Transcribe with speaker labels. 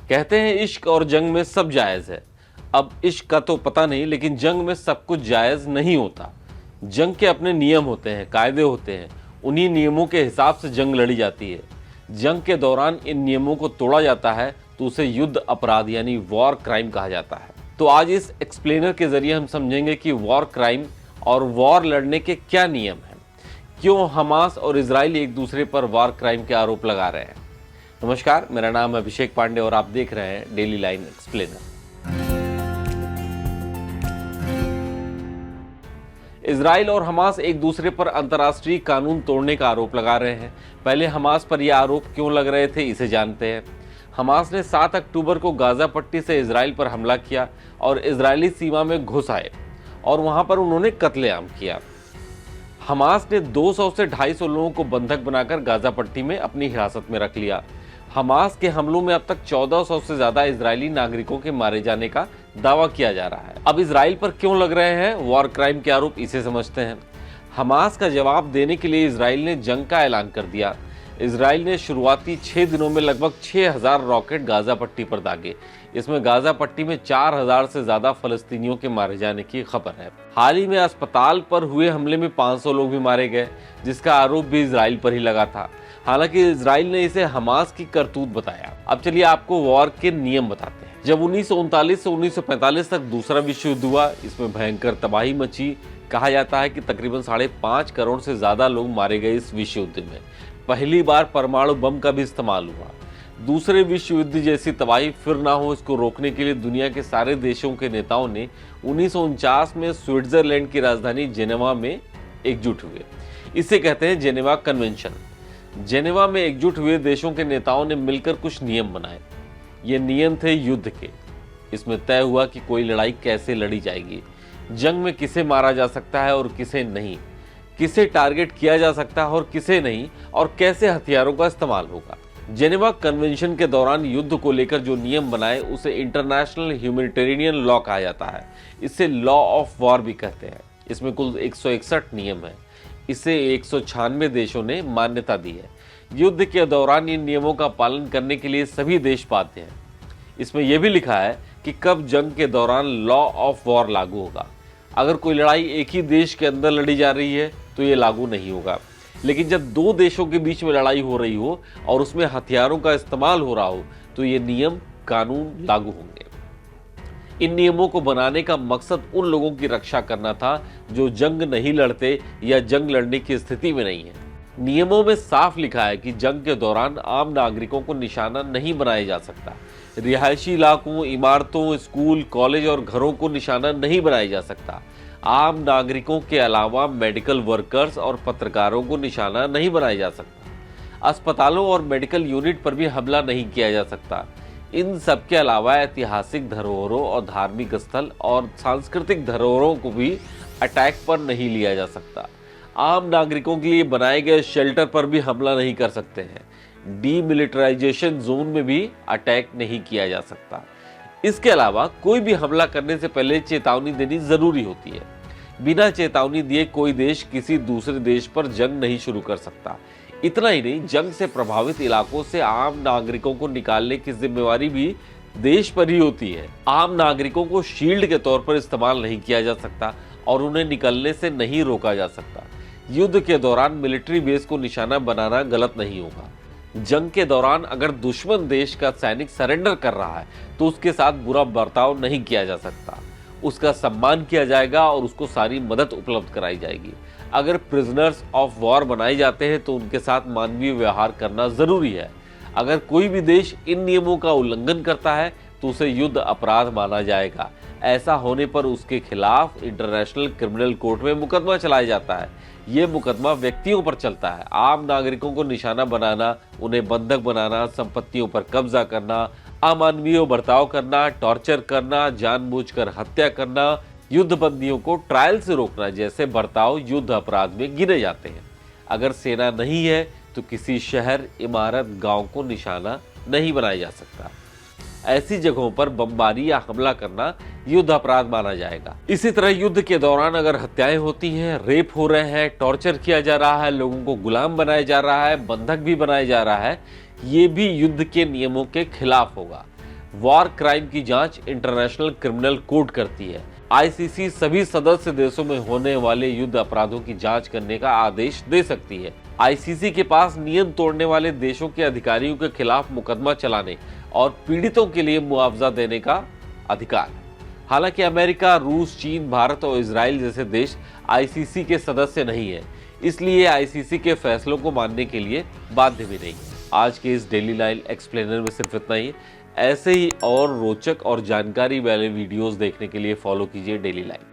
Speaker 1: कहते हैं इश्क और जंग में सब जायज़ है। अब इश्क का तो पता नहीं, लेकिन जंग में सब कुछ जायज़ नहीं होता। जंग के अपने नियम होते हैं, कायदे होते हैं। उन्हीं नियमों के हिसाब से जंग लड़ी जाती है। जंग के दौरान इन नियमों को तोड़ा जाता है तो उसे युद्ध अपराध यानी वॉर क्राइम कहा जाता है। तो आज इस एक्सप्लेनर के जरिए हम समझेंगे कि वॉर क्राइम और वॉर लड़ने के क्या नियम हैं, क्यों हमास और इजराइल एक दूसरे पर वॉर क्राइम के आरोप लगा रहे हैं। नमस्कार, मेरा नाम है अभिषेक पांडे और आप देख रहे हैं डेली लाइन एक्सप्लेनर। इजराइल और हमास एक दूसरे पर अंतर्राष्ट्रीय कानून तोड़ने का आरोप लगा रहे हैं। पहले हमास पर यह आरोप क्यों लग रहे थे, इसे जानते हैं। हमास ने 7 अक्टूबर को गाजा पट्टी से इजराइल पर हमला किया और इजरायली सीमा में घुस आए और वहां पर उन्होंने कत्लेआम किया। हमास ने 200 से 250 लोगों को बंधक बनाकर गाजा पट्टी में अपनी हिरासत में रख लिया। हमास के हमलों में अब तक 1400 से ज्यादा इजरायली नागरिकों के मारे जाने का दावा किया जा रहा है। अब इजराइल पर क्यों लग रहे हैं वॉर क्राइम के आरोप, इसे समझते हैं। हमास का जवाब देने के लिए इजराइल ने जंग का ऐलान कर दिया। इजराइल ने शुरुआती 6 दिनों में लगभग 6000 रॉकेट गाजा पट्टी पर दागे। इसमें गाजा पट्टी में 4000 से ज्यादा फलस्तीनियों के मारे जाने की खबर है। हाल ही में अस्पताल पर हुए हमले में 500 लोग भी मारे गए, जिसका आरोप भी इजराइल पर ही लगा था। हालांकि इजराइल ने इसे हमास की करतूत बताया। अब चलिए आपको वॉर के नियम बताते हैं। जब 1939 से 1945 तक दूसरा विश्व युद्ध हुआ, इसमें भयंकर तबाही मची। कहा जाता है कि तकरीबन 5.5 करोड़ से ज्यादा लोग मारे गए इस विश्व युद्ध में। पहली बार परमाणु बम का भी इस्तेमाल हुआ। दूसरे विश्व युद्ध जैसी तबाही फिर ना हो, इसको रोकने के लिए दुनिया के सारे देशों के नेताओं ने 1949 में स्विट्जरलैंड की राजधानी जेनेवा में एकजुट हुए। इसे कहते हैं जेनेवा कन्वेंशन। जेनेवा में एकजुट हुए देशों के नेताओं ने मिलकर कुछ नियम बनाए। ये नियम थे युद्ध के। इसमें तय हुआ कि कोई लड़ाई कैसे लड़ी जाएगी, जंग में किसे मारा जा सकता है और किसे नहीं, किसे टारगेट किया जा सकता है और किसे नहीं, और कैसे हथियारों का इस्तेमाल होगा। जेनेवा कन्वेंशन के दौरान युद्ध को लेकर जो नियम बनाए उसे इंटरनेशनल ह्यूमैनिटेरियन लॉ कहा जाता है। इसे लॉ ऑफ वॉर भी कहते हैं। इसमें कुल 161 नियम है। इसे 196 देशों ने मान्यता दी है। युद्ध के दौरान इन नियमों का पालन करने के लिए सभी देश बाध्य हैं। इसमें यह भी लिखा है कि कब जंग के दौरान लॉ ऑफ वॉर लागू होगा। अगर कोई लड़ाई एक ही देश के अंदर लड़ी जा रही है तो ये लागू नहीं होगा, लेकिन जब 2 देशों के बीच में लड़ाई हो रही हो और उसमें हथियारों का इस्तेमाल हो रहा हो तो ये नियम कानून लागू होंगे। इन नियमों को बनाने का मकसद उन लोगों की रक्षा करना था जो जंग नहीं लड़ते या जंग लड़ने की स्थिति में नहीं है। नियमों में साफ लिखा है कि जंग के दौरान आम नागरिकों को निशाना नहीं बनाया जा सकता। रिहायशी इलाकों, इमारतों, स्कूल, कॉलेज और घरों को निशाना नहीं बनाया जा सकता। आम नागरिकों के अलावा मेडिकल वर्कर्स और पत्रकारों को निशाना नहीं बनाया जा सकता। अस्पतालों और मेडिकल यूनिट पर भी हमला नहीं किया जा सकता। इन सब के अलावा ऐतिहासिक धरोहरों और धार्मिक स्थल और सांस्कृतिक धरोहरों को भी अटैक पर नहीं लिया जा सकता। आम नागरिकों के लिए बनाए गए शेल्टर पर भी हमला नहीं कर सकते हैं। डीमिलिटराइजेशन जोन में भी अटैक नहीं किया जा सकता। इसके अलावा कोई भी हमला करने से पहले चेतावनी देनी जरूरी होती है। बिना चेतावनी दिए कोई देश किसी दूसरे देश पर जंग नहीं शुरू कर सकता। इतना ही नहीं, जंग से प्रभावित इलाकों से आम नागरिकों को निकालने की जिम्मेवारी भी देश पर ही होती है। आम नागरिकों को शील्ड के तौर पर इस्तेमाल नहीं किया जा सकता और उन्हें निकलने से नहीं रोका जा सकता। युद्ध के दौरान मिलिट्री बेस को निशाना बनाना गलत नहीं होगा। जंग के दौरान अगर दुश्मन देश का सैनिक सरेंडर कर रहा है तो उसके साथ बुरा बर्ताव नहीं किया जा सकता। उसका सम्मान किया जाएगा और उसको सारी मदद उपलब्ध कराई जाएगी। अगर प्रिजनर्स ऑफ वॉर बनाए जाते हैं तो उनके साथ मानवीय व्यवहार करना जरूरी है। अगर कोई भी देश इन नियमों का उल्लंघन करता है तो उसे युद्ध अपराध माना जाएगा। ऐसा होने पर उसके खिलाफ इंटरनेशनल क्रिमिनल कोर्ट में मुकदमा चलाया जाता है। ये मुकदमा व्यक्तियों पर चलता है। आम नागरिकों को निशाना बनाना, उन्हें बंधक बनाना, संपत्तियों पर कब्जा करना, अमानवीय बर्ताव करना, टॉर्चर करना, जानबूझकर हत्या करना, युद्धबंदियों को ट्रायल से रोकना जैसे बर्ताव युद्ध अपराध में गिने जाते हैं। अगर सेना नहीं है तो किसी शहर, इमारत, गांव को निशाना नहीं बनाया जा सकता। ऐसी जगहों पर बमबारी या हमला करना युद्ध अपराध माना जाएगा। इसी तरह युद्ध के दौरान अगर हत्याएं होती हैं, रेप हो रहे हैं, टॉर्चर किया जा रहा है, लोगों को गुलाम बनाया जा रहा है, बंधक भी बनाया जा रहा है, ये भी युद्ध के नियमों के खिलाफ होगा। वॉर क्राइम की जांच इंटरनेशनल क्रिमिनल कोर्ट करती है। आईसीसी सभी सदस्य देशों में होने वाले युद्ध अपराधों की जांच करने का आदेश दे सकती है। आईसीसी के पास नियम तोड़ने वाले देशों के अधिकारियों के खिलाफ मुकदमा चलाने और पीड़ितों के लिए मुआवजा देने का अधिकार है। हालांकि अमेरिका, रूस, चीन, भारत और इजराइल जैसे देश आईसीसी के सदस्य नहीं है, इसलिए आईसीसी के फैसलों को मानने के लिए बाध्य भी नहीं। आज के इस डेली लाइन एक्सप्लेनर में सिर्फ इतना ही। ऐसे ही और रोचक और जानकारी वाले वीडियोस देखने के लिए फॉलो कीजिए डेली लाइन।